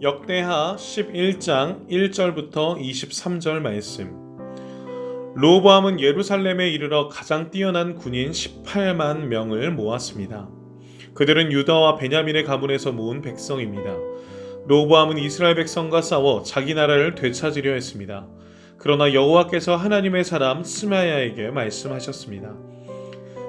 역대하 11장 1절부터 23절 말씀. 르호보암은 예루살렘에 이르러 가장 뛰어난 군인 18만 명을 모았습니다. 그들은 유다와 베냐민의 가문에서 모은 백성입니다. 르호보암은 이스라엘 백성과 싸워 자기 나라를 되찾으려 했습니다. 그러나 여호와께서 하나님의 사람 스마야에게 말씀하셨습니다.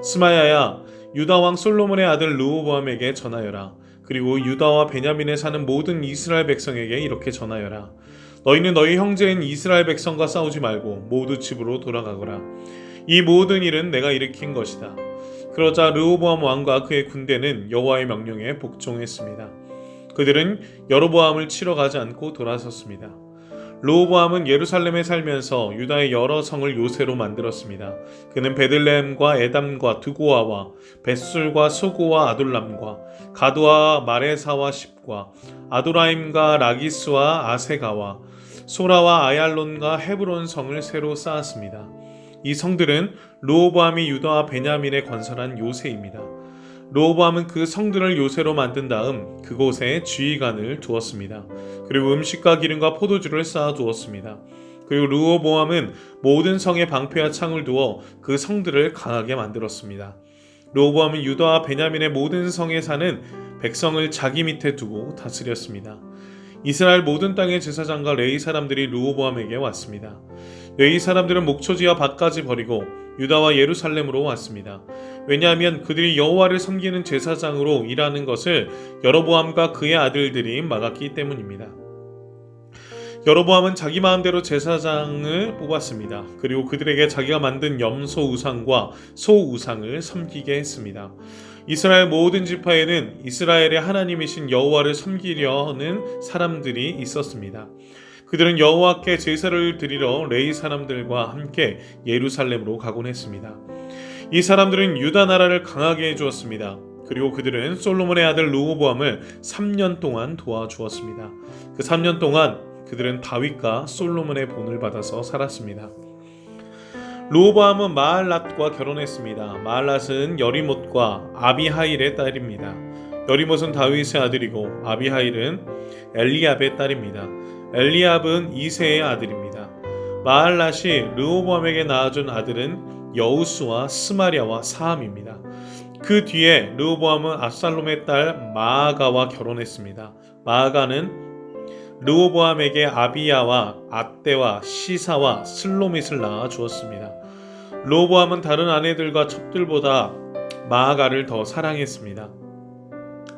스마야야, 유다 왕 솔로몬의 아들 르호보암에게 전하여라. 그리고 유다와 베냐민에 사는 모든 이스라엘 백성에게 이렇게 전하여라. 너희는 너희 형제인 이스라엘 백성과 싸우지 말고 모두 집으로 돌아가거라. 이 모든 일은 내가 일으킨 것이다. 그러자 르호보암 왕과 그의 군대는 여호와의 명령에 복종했습니다. 그들은 여로보암을 치러 가지 않고 돌아섰습니다. 르호보암은 예루살렘에 살면서 유다의 여러 성을 요새로 만들었습니다. 그는 베들레헴과 에담과 드고아와 벳술과 소고와 아둘람과 가두와 마레사와 십과 아도라임과 라기스와 아세가와 소라와 아얄론과 헤브론 성을 새로 쌓았습니다. 이 성들은 르호보암이 유다와 베냐민에 건설한 요새입니다. 르호보암은 그 성들을 요새로 만든 다음 그곳에 주의관을 두었습니다. 그리고 음식과 기름과 포도주를 쌓아 두었습니다. 그리고 르호보암은 모든 성에 방패와 창을 두어 그 성들을 강하게 만들었습니다. 르호보암은 유다와 베냐민의 모든 성에 사는 백성을 자기 밑에 두고 다스렸습니다. 이스라엘 모든 땅의 제사장과 레위 사람들이 르호보암에게 왔습니다. 레위 사람들은 목초지와 밭까지 버리고 유다와 예루살렘으로 왔습니다. 왜냐하면 그들이 여호와를 섬기는 제사장으로 일하는 것을 여로보암과 그의 아들들이 막았기 때문입니다. 여로보암은 자기 마음대로 제사장을 뽑았습니다. 그리고 그들에게 자기가 만든 염소 우상과 소 우상을 섬기게 했습니다. 이스라엘 모든 지파에는 이스라엘의 하나님이신 여호와를 섬기려 하는 사람들이 있었습니다. 그들은 여호와께 제사를 드리러 레위 사람들과 함께 예루살렘으로 가곤 했습니다. 이 사람들은 유다 나라를 강하게 해주었습니다. 그리고 그들은 솔로몬의 아들 르호보암을 3년 동안 도와주었습니다. 그 3년 동안 그들은 다윗과 솔로몬의 본을 받아서 살았습니다. 르호보암은 마할랏과 결혼했습니다. 마할랏은 여리못과 아비하일의 딸입니다. 여리못은 다윗의 아들이고 아비하일은 엘리압의 딸입니다. 엘리압은 이새의 아들입니다. 마할랏이 르호보암에게 낳아준 아들은 여우스와 스마랴와 사함입니다. 그 뒤에 르호보암은 압살롬의 딸 마아가와 결혼했습니다. 마아가는 르호보암에게 아비야와 앗대와 시사와 슬로밋을 낳아 주었습니다. 르호보암은 다른 아내들과 첩들보다 마아가를 더 사랑했습니다.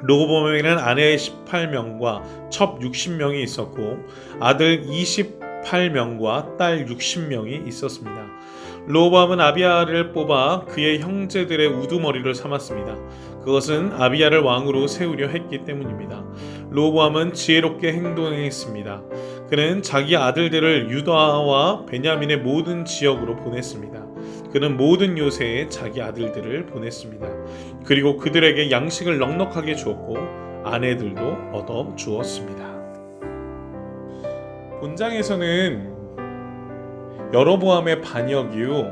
르호보암에게는 아내 18명과 첩 60명이 있었고 아들 28명과 딸 60명이 있었습니다. 르호보암은 아비야를 뽑아 그의 형제들의 우두머리를 삼았습니다. 그것은 아비야를 왕으로 세우려 했기 때문입니다. 르호보암은 지혜롭게 행동했습니다. 그는 자기 아들들을 유다와 베냐민의 모든 지역으로 보냈습니다. 그는 모든 요새에 자기 아들들을 보냈습니다. 그리고 그들에게 양식을 넉넉하게 주었고 아내들도 얻어 주었습니다. 본장에서는 여로보암의 반역 이후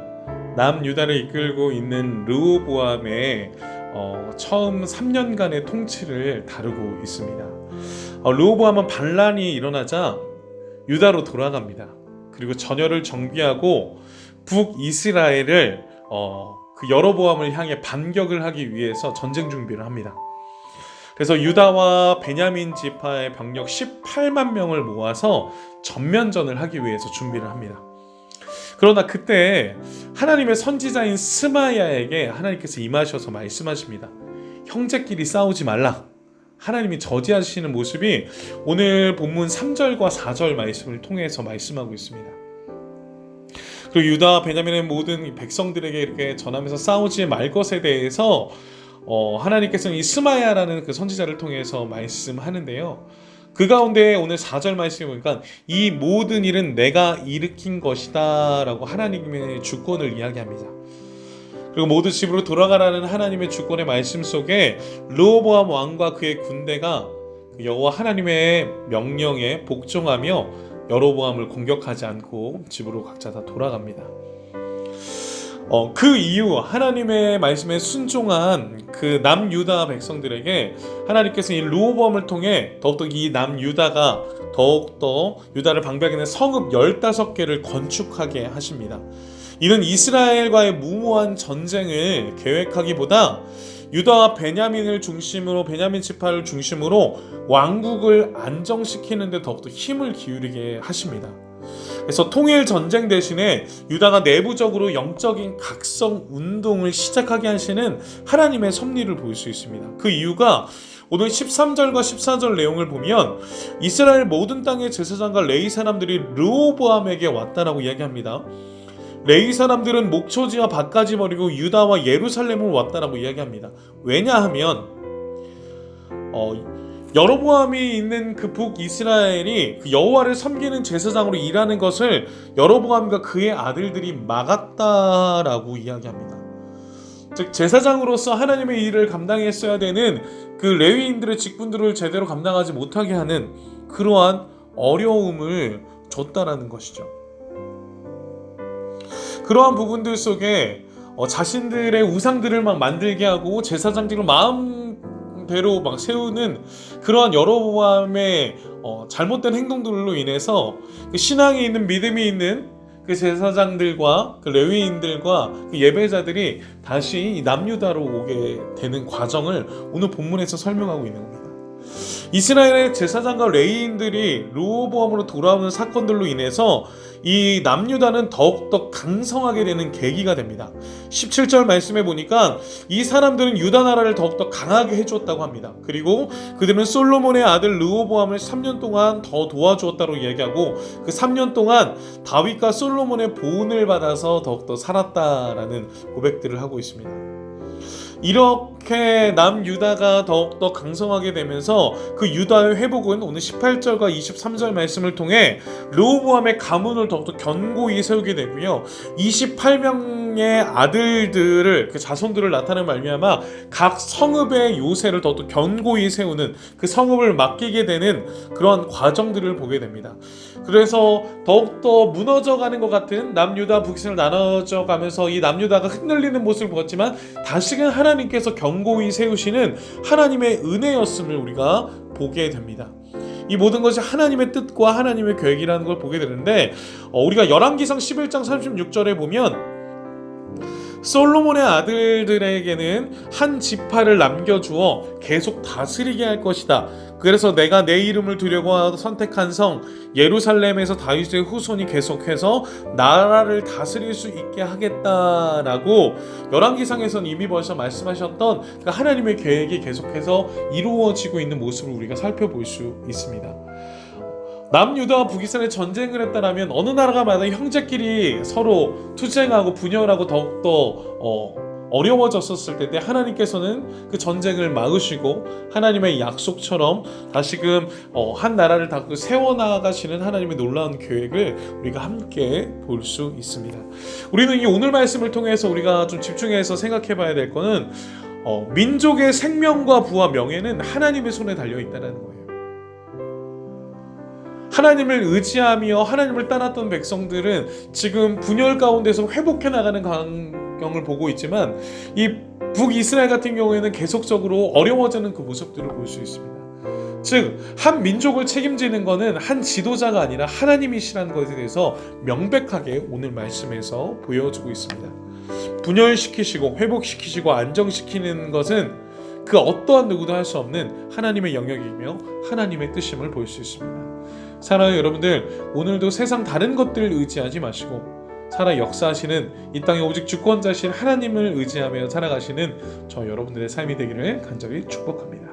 남유다를 이끌고 있는 르호보암의 처음 3년간의 통치를 다루고 있습니다. 르호보암은 반란이 일어나자 유다로 돌아갑니다. 그리고 전열을 정비하고 북이스라엘을 그 여로보암을 향해 반격을 하기 위해서 전쟁 준비를 합니다. 그래서 유다와 베냐민 지파의 병력 18만 명을 모아서 전면전을 하기 위해서 준비를 합니다. 그러나 그때 하나님의 선지자인 스마야에게 하나님께서 임하셔서 말씀하십니다. 형제끼리 싸우지 말라. 하나님이 저지하시는 모습이 오늘 본문 3절과 4절 말씀을 통해서 말씀하고 있습니다. 그리고 유다와 베냐민의 모든 백성들에게 이렇게 전하면서 싸우지 말 것에 대해서 하나님께서는 이 스마야라는 그 선지자를 통해서 말씀하는데요. 그 가운데 오늘 4절 말씀을 보니까 이 모든 일은 내가 일으킨 것이다 라고 하나님의 주권을 이야기합니다. 그리고 모두 집으로 돌아가라는 하나님의 주권의 말씀 속에 르호보암 왕과 그의 군대가 여호와 하나님의 명령에 복종하며 여로보암을 공격하지 않고 집으로 각자 다 돌아갑니다. 그 이후 하나님의 말씀에 순종한 그 남유다 백성들에게 하나님께서 이 르호보암을 통해 더욱더 이 남유다가 더욱더 유다를 방백하는 성읍 15개를 건축하게 하십니다. 이는 이스라엘과의 무모한 전쟁을 계획하기보다 유다와 베냐민을 중심으로, 베냐민 지파를 중심으로 왕국을 안정시키는 데 더욱더 힘을 기울이게 하십니다. 그래서 통일 전쟁 대신에 유다가 내부적으로 영적인 각성 운동을 시작하게 하시는 하나님의 섭리를 볼 수 있습니다. 그 이유가 오늘 13절과 14절 내용을 보면 이스라엘 모든 땅의 제사장과 레위 사람들이 르호보암에게 왔다라고 이야기합니다. 레위 사람들은 목초지와 밭까지 버리고 유다와 예루살렘을 왔다라고 이야기합니다. 왜냐하면 여로보암이 있는 그 북이스라엘이 그 여호와를 섬기는 제사장으로 일하는 것을 여로보암과 그의 아들들이 막았다라고 이야기합니다. 즉 제사장으로서 하나님의 일을 감당했어야 되는 그 레위인들의 직분들을 제대로 감당하지 못하게 하는 그러한 어려움을 줬다라는 것이죠. 그러한 부분들 속에 자신들의 우상들을 막 만들게 하고 제사장들을 마음대로 막 세우는 그러한 여로보암의 잘못된 행동들로 인해서 그 신앙이 있는, 믿음이 있는 그 제사장들과 그 레위인들과 그 예배자들이 다시 이 남유다로 오게 되는 과정을 오늘 본문에서 설명하고 있는 겁니다. 이스라엘의 제사장과 레위인들이 르호보암으로 돌아오는 사건들로 인해서 이 남유다는 더욱더 강성하게 되는 계기가 됩니다. 17절 말씀해 보니까 이 사람들은 유다 나라를 더욱더 강하게 해주었다고 합니다. 그리고 그들은 솔로몬의 아들 르호보암을 3년 동안 더 도와주었다고 이야기하고 그 3년 동안 다윗과 솔로몬의 보훈을 받아서 더욱더 살았다라는 고백들을 하고 있습니다. 이렇게 남유다가 더욱더 강성하게 되면서 그 유다의 회복은 오늘 18절과 23절 말씀을 통해 르호보암의 가문을 더욱더 견고히 세우게 되고요. 28명의 아들들을, 그 자손들을 나타내는 말미암아 각 성읍의 요새를 더욱더 견고히 세우는, 그 성읍을 맡기게 되는 그런 과정들을 보게 됩니다. 그래서 더욱더 무너져가는 것 같은 남유다 북이스라엘 나눠져 가면서 이 남유다가 흔들리는 모습을 보았지만 다시금 하나님께서 견고히 세우시는 하나님의 은혜였음을 우리가 보게 됩니다. 이 모든 것이 하나님의 뜻과 하나님의 계획이라는 걸 보게 되는데 우리가 열왕기상 11장 36절에 보면 솔로몬의 아들들에게는 한 지파를 남겨주어 계속 다스리게 할 것이다. 그래서 내가 내 이름을 두려고 선택한 성 예루살렘에서 다윗의 후손이 계속해서 나라를 다스릴 수 있게 하겠다라고 열왕기상에서는 이미 벌써 말씀하셨던 그 하나님의 계획이 계속해서 이루어지고 있는 모습을 우리가 살펴볼 수 있습니다. 남유다와 북이스라엘 전쟁을 했다라면 어느 나라가마다 형제끼리 서로 투쟁하고 분열하고 더욱더 어려워졌었을 텐데 하나님께서는 그 전쟁을 막으시고 하나님의 약속처럼 다시금 한 나라를 다 세워나가시는 하나님의 놀라운 계획을 우리가 함께 볼 수 있습니다. 우리는 이 오늘 말씀을 통해서 우리가 좀 집중해서 생각해 봐야 될 거는 민족의 생명과 부와 명예는 하나님의 손에 달려있다는 거예요. 하나님을 의지하며 하나님을 따랐던 백성들은 지금 분열 가운데서 회복해 나가는 광경을 보고 있지만 이 북이스라엘 같은 경우에는 계속적으로 어려워지는 그 모습들을 볼 수 있습니다. 즉, 한 민족을 책임지는 것은 한 지도자가 아니라 하나님이시라는 것에 대해서 명백하게 오늘 말씀에서 보여주고 있습니다. 분열시키시고 회복시키시고 안정시키는 것은 그 어떠한 누구도 할 수 없는 하나님의 영역이며 하나님의 뜻임을 볼 수 있습니다. 사랑하는 여러분들, 오늘도 세상 다른 것들을 의지하지 마시고 살아 역사하시는 이 땅의 오직 주권자신 하나님을 의지하며 살아가시는 저 여러분들의 삶이 되기를 간절히 축복합니다.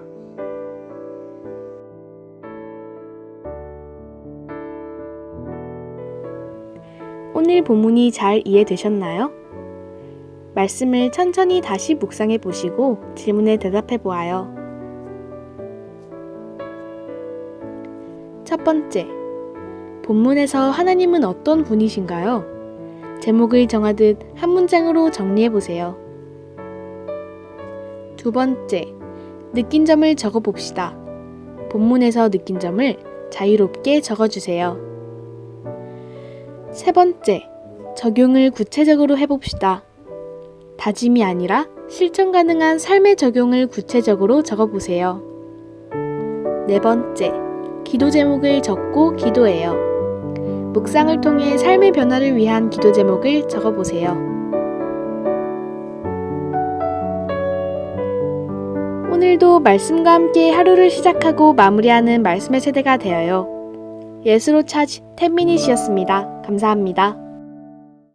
오늘 본문이 잘 이해되셨나요? 말씀을 천천히 다시 묵상해 보시고 질문에 대답해 보아요. 첫 번째, 본문에서 하나님은 어떤 분이신가요? 제목을 정하듯 한 문장으로 정리해 보세요. 두 번째, 느낀 점을 적어 봅시다. 본문에서 느낀 점을 자유롭게 적어주세요. 세 번째, 적용을 구체적으로 해봅시다. 다짐이 아니라 실천 가능한 삶의 적용을 구체적으로 적어보세요. 네 번째, 기도 제목을 적고 기도해요. 묵상을 통해 삶의 변화를 위한 기도 제목을 적어보세요. 오늘도 말씀과 함께 하루를 시작하고 마무리하는 말씀의 세대가 되어요. 예수로 차지 10미닛이었습니다. 감사합니다.